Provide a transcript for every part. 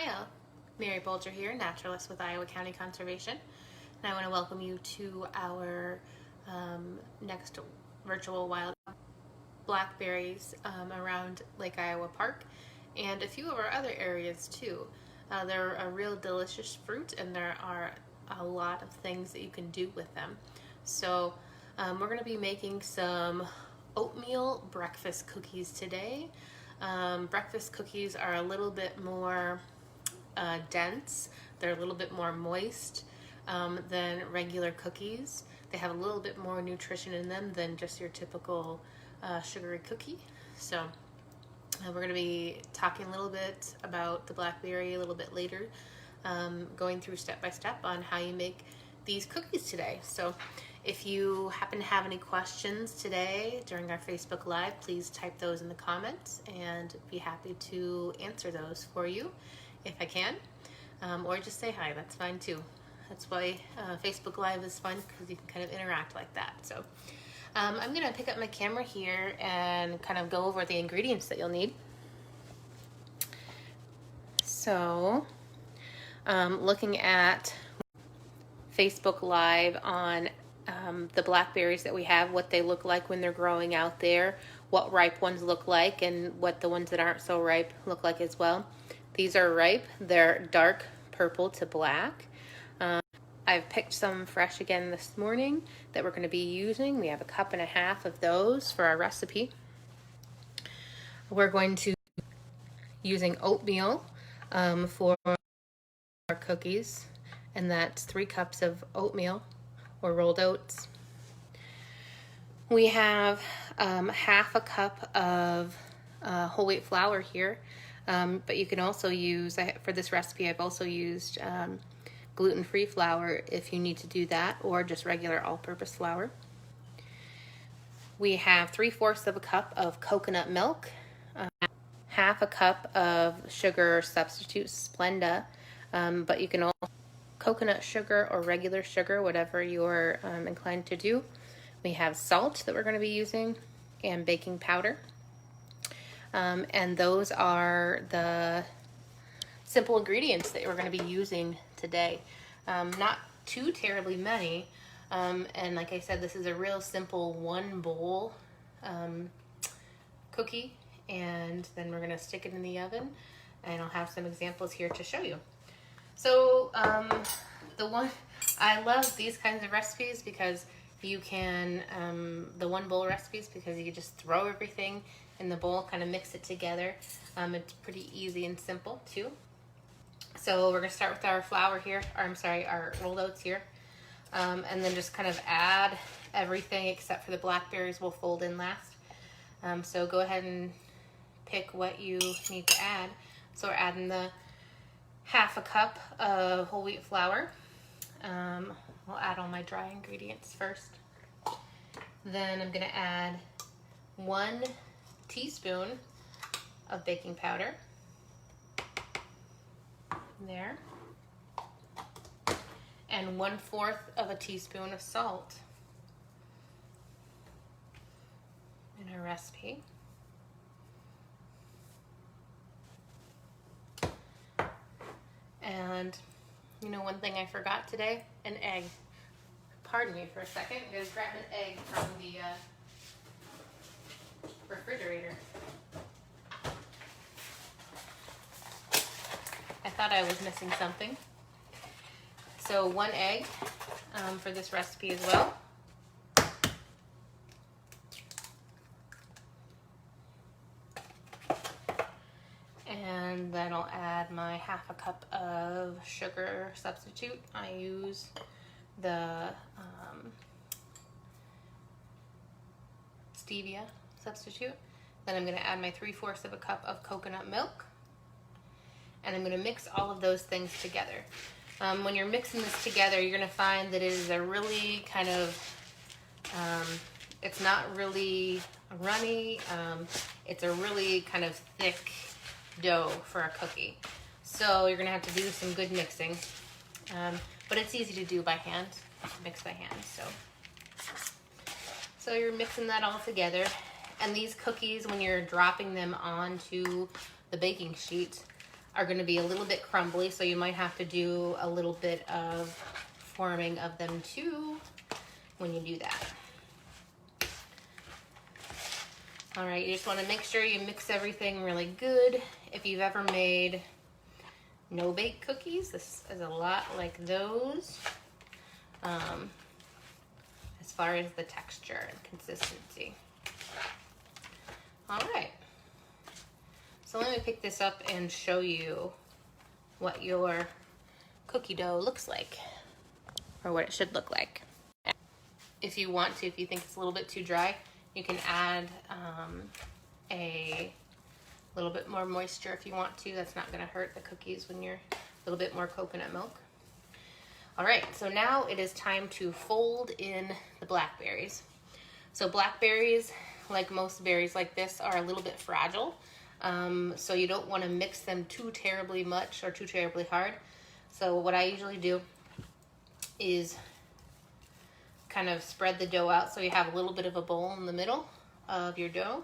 Hi, Mary Bulger here, Naturalist with Iowa County Conservation, and I want to welcome you to our next virtual wild blackberries around Lake Iowa Park and a few of our other areas too. They're a real delicious fruit, and there are a lot of things that you can do with them. So we're going to be making some oatmeal breakfast cookies today. Breakfast cookies are a little bit more dense. They're a little bit more moist than regular cookies. They have a little bit more nutrition in them than just your typical sugary cookie. So we're going to be talking a little bit about the blackberry a little bit later, going through step by step on how you make these cookies today. So if you happen to have any questions today during our Facebook Live, please type those in the comments and be happy to answer those for you if I can. Or just say hi, that's fine too. That's why Facebook Live is fun, because you can kind of interact like that. So I'm going to pick up my camera here and kind of go over the ingredients that you'll need. So looking at Facebook Live on the blackberries that we have, what they look like when they're growing out there, what ripe ones look like, and what the ones that aren't so ripe look like as well. These are ripe. They're dark purple to black. I've picked some fresh again this morning that we're going to be using. We have 1.5 cups of those for our recipe. We're going to be using oatmeal for our cookies, and that's 3 cups of oatmeal or rolled oats. We have 1/2 cup of whole wheat flour here, but you can also use, for this recipe, I've also used gluten-free flour if you need to do that, or just regular all-purpose flour. We have 3/4 cup of coconut milk, 1/2 cup of sugar substitute Splenda, but you can also coconut sugar or regular sugar, whatever you're inclined to do. We have salt that we're going to be using, and baking powder. And those are the simple ingredients that we're going to be using today. Not too terribly many. And like I said, this is a real simple 1 bowl cookie. And then we're going to stick it in the oven. And I'll have some examples here to show you. So I love these kinds of recipes because you can, the 1 bowl recipes, because you can just throw everything in the bowl, kind of mix it together. It's pretty easy and simple too. So we're going to start with our flour here, or I'm sorry, our rolled oats here. And then just kind of add everything except for the blackberries we'll fold in last. So go ahead and pick what you need to add. So we're adding the 1/2 cup of whole wheat flour. I'll add all my dry ingredients first. Then I'm going to add 1 teaspoon of baking powder. There. And 1/4 of a teaspoon of salt in our recipe. And you know, one thing I forgot today, an egg. Pardon me for a second. I'm going to grab an egg from the refrigerator. I thought I was missing something. So 1 egg for this recipe as well. And then I'll add my 1/2 cup of sugar substitute. I use the stevia substitute. Then I'm going to add my 3/4 cup of coconut milk. And I'm going to mix all of those things together. When you're mixing this together, you're going to find that it is a really kind of, it's not really runny. It's a really kind of thick dough for a cookie. So you're going to have to do some good mixing. But it's easy to do by hand, mix by hand. So you're mixing that all together. And these cookies, when you're dropping them onto the baking sheet, are going to be a little bit crumbly, so you might have to do a little bit of forming of them too when you do that. All right, you just want to make sure you mix everything really good. If you've ever made no-bake cookies, this is a lot like those as far as the texture and consistency. All right, so let me pick this up and show you what your cookie dough looks like, or what it should look like. If you want to, if you think it's a little bit too dry, you can add a little bit more moisture if you want to. That's not going to hurt the cookies when you're a little bit more coconut milk. All right, so now it is time to fold in the blackberries. So blackberries, like most berries like this, are a little bit fragile. So you don't want to mix them too terribly much or too terribly hard. So what I usually do is kind of spread the dough out so you have a little bit of a bowl in the middle of your dough.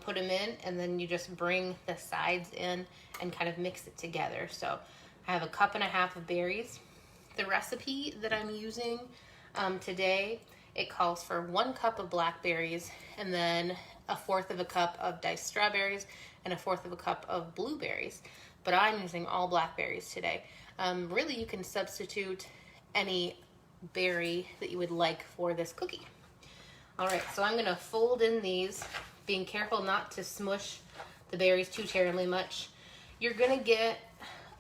Put them in, and then you just bring the sides in and kind of mix it together. So I have 1.5 cups of berries. The recipe that I'm using today, it calls for 1 cup of blackberries and then 1/4 cup of diced strawberries and 1/4 cup of blueberries. But I'm using all blackberries today. Really, you can substitute any berry that you would like for this cookie. All right, so I'm gonna fold in these, being careful not to smush the berries too terribly much. You're gonna get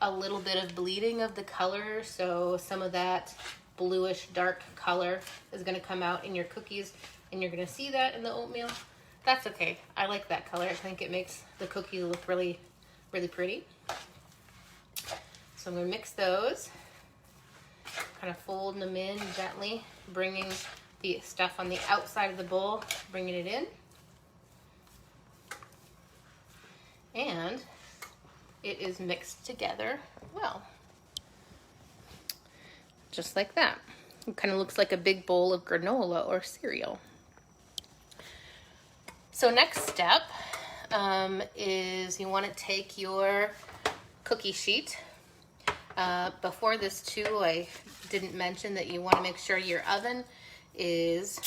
a little bit of bleeding of the color, so some of that bluish dark color is gonna come out in your cookies, and you're gonna see that in the oatmeal. That's okay. I like that color. I think it makes the cookie look really, really pretty. So I'm gonna mix those, kind of folding them in gently, bringing the stuff on the outside of the bowl, bringing it in. And it is mixed together well. Just like that. It kind of looks like a big bowl of granola or cereal. So next step is you want to take your cookie sheet. Before this too, I didn't mention that you want to make sure your oven is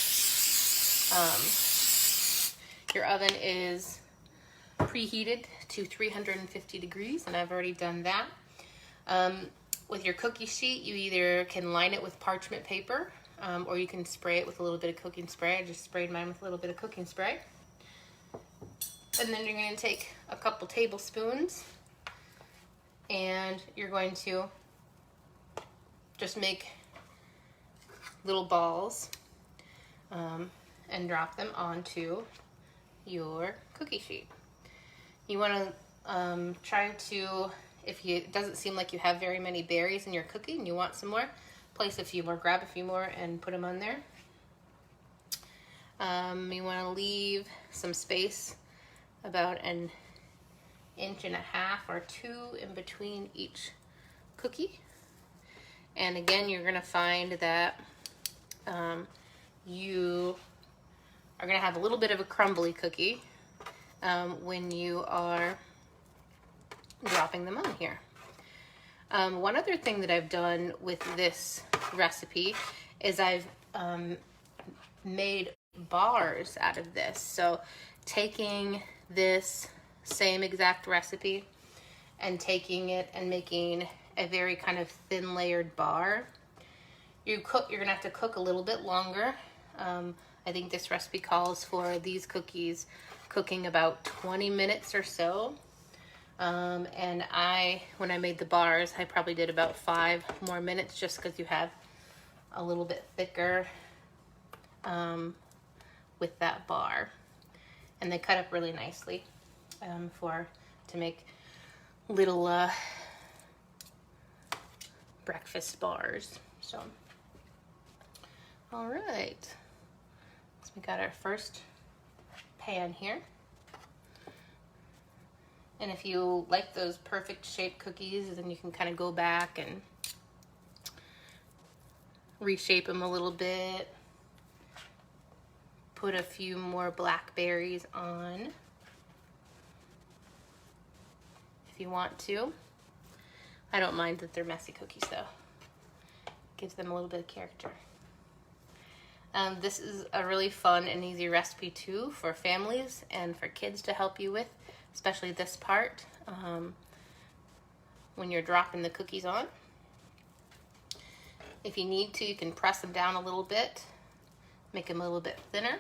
preheated to 350 degrees, and I've already done that. With your cookie sheet, you either can line it with parchment paper, or you can spray it with a little bit of cooking spray. I just sprayed mine with a little bit of cooking spray. And then you're going to take a couple tablespoons, and you're going to just make little balls and drop them onto your cookie sheet. You want to try to, if it doesn't seem like you have very many berries in your cookie and you want some more, place a few more, grab a few more and put them on there. You want to leave some space, about 1.5 inches or 2 in between each cookie. And again, you're going to find that you are going to have a little bit of a crumbly cookie when you are dropping them on here. One other thing that I've done with this recipe is I've made bars out of this. So taking this same exact recipe and taking it and making a very kind of thin layered bar. You're gonna have to cook a little bit longer. I think this recipe calls for these cookies cooking about 20 minutes or so. And when I made the bars, I probably did about 5 more minutes, just because you have a little bit thicker with that bar. And they cut up really nicely to make little breakfast bars. So, all right. So we got our first pan here. And if you like those perfect shaped cookies, then you can kind of go back and reshape them a little bit. Put a few more blackberries on if you want to. I don't mind that they're messy cookies though. Gives them a little bit of character. This is a really fun and easy recipe too for families and for kids to help you with, especially this part when you're dropping the cookies on. If you need to, you can press them down a little bit, make them a little bit thinner.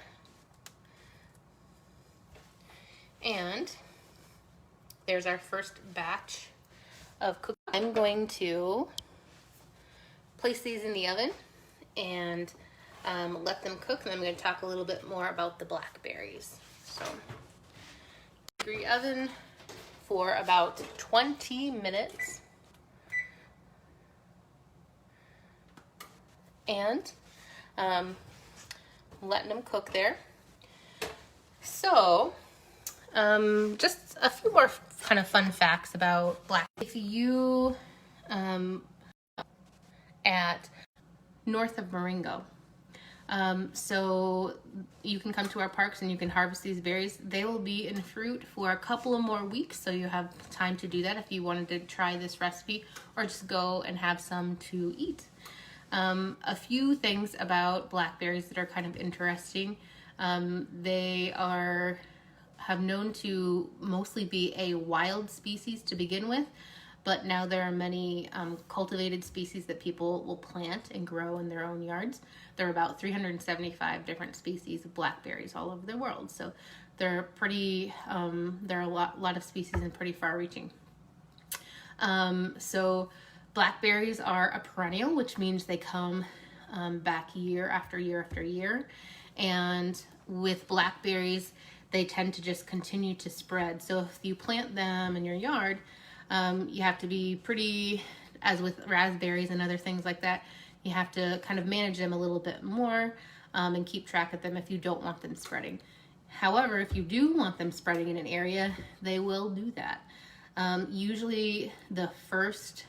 And there's our first batch of cookies. I'm going to place these in the oven and let them cook, and I'm going to talk a little bit more about the blackberries. So, degree oven for about 20 minutes. And letting them cook there. So, just a few more kind of fun facts about black. If you at north of Marengo, so you can come to our parks and you can harvest these berries. They will be in fruit for a couple of more weeks, so you have time to do that if you wanted to try this recipe or just go and have some to eat. A few things about blackberries that are kind of interesting. They have known to mostly be a wild species to begin with, but now there are many cultivated species that people will plant and grow in their own yards. There are about 375 different species of blackberries all over the world, so they're pretty. There are a lot of species and pretty far-reaching. So blackberries are a perennial, which means they come back year after year after year. And with blackberries, they tend to just continue to spread. So if you plant them in your yard, you have to be pretty, as with raspberries and other things like that, you have to kind of manage them a little bit more and keep track of them if you don't want them spreading. However, if you do want them spreading in an area, they will do that. Usually the first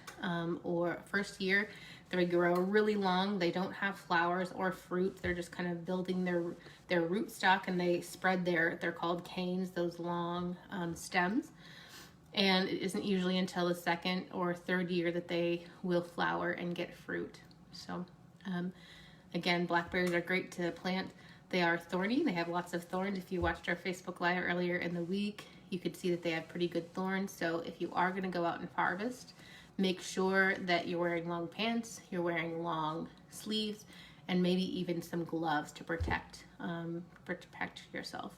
year, they grow really long. They don't have flowers or fruit. They're just kind of building their rootstock, and they spread they're called canes, those long stems. And it isn't usually until the second or third year that they will flower and get fruit. So again, blackberries are great to plant. They are thorny. They have lots of thorns. If you watched our Facebook Live earlier in the week, you could see that they have pretty good thorns. So if you are going to go out and harvest, make sure that you're wearing long pants, you're wearing long sleeves, and maybe even some gloves to protect yourself.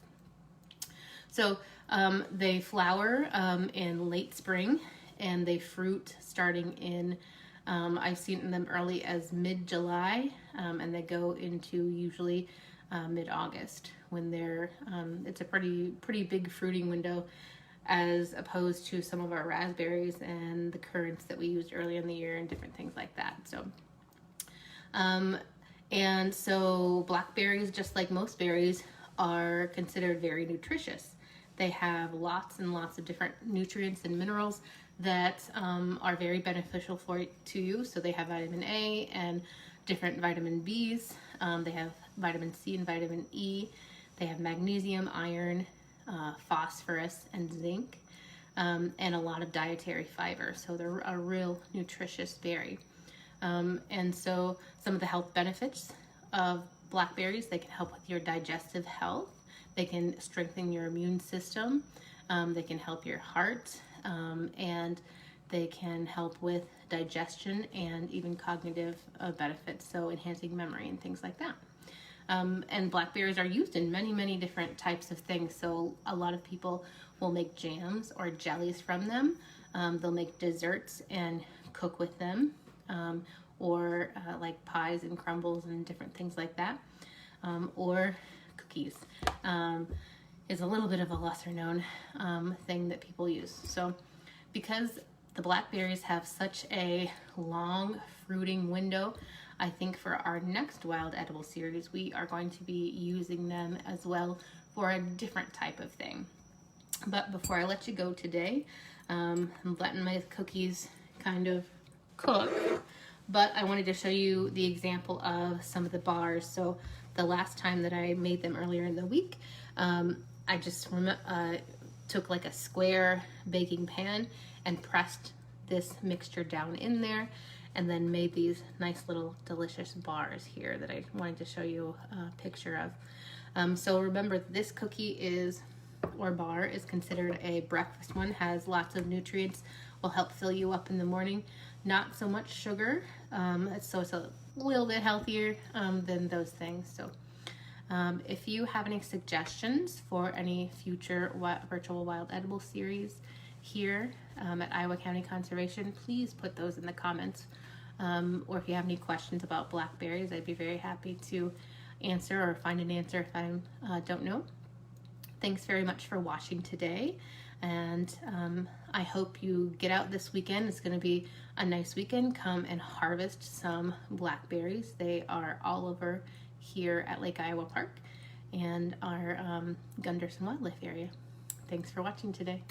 So they flower in late spring, and they fruit starting in, I've seen them early as mid-July, and they go into usually mid-August when it's a pretty big fruiting window, as opposed to some of our raspberries and the currants that we used early in the year and different things like that. So, and so blackberries, just like most berries, are considered very nutritious. They have lots and lots of different nutrients and minerals that are very beneficial to you. So they have vitamin A and different vitamin Bs. They have vitamin C and vitamin E. They have magnesium, iron, phosphorus, and zinc, and a lot of dietary fiber. So they're a real nutritious berry. And so some of the health benefits of blackberries: they can help with your digestive health. They can strengthen your immune system. They can help your heart, and they can help with digestion and even cognitive benefits, so enhancing memory and things like that. And blackberries are used in many, many different types of things. So a lot of people will make jams or jellies from them. They'll make desserts and cook with them, or like pies and crumbles and different things like that, or cookies is a little bit of a lesser known thing that people use. So because the blackberries have such a long fruiting window, I think for our next wild edible series, we are going to be using them as well for a different type of thing. But before I let you go today, I'm letting my cookies kind of cook, but I wanted to show you the example of some of the bars. So the last time that I made them earlier in the week, I just took like a square baking pan and pressed this mixture down in there, and then made these nice little delicious bars here that I wanted to show you a picture of. So remember, this cookie is, or bar, is considered a breakfast one, has lots of nutrients, will help fill you up in the morning. Not so much sugar, so it's a little bit healthier than those things. So if you have any suggestions for any future virtual wild edible series here at Iowa County Conservation, please put those in the comments. Or if you have any questions about blackberries, I'd be very happy to answer or find an answer if I don't know. Thanks very much for watching today, and I hope you get out this weekend. It's going to be a nice weekend. Come and harvest some blackberries. They are all over here at Lake Iowa Park and our Gunderson Wildlife area. Thanks for watching today.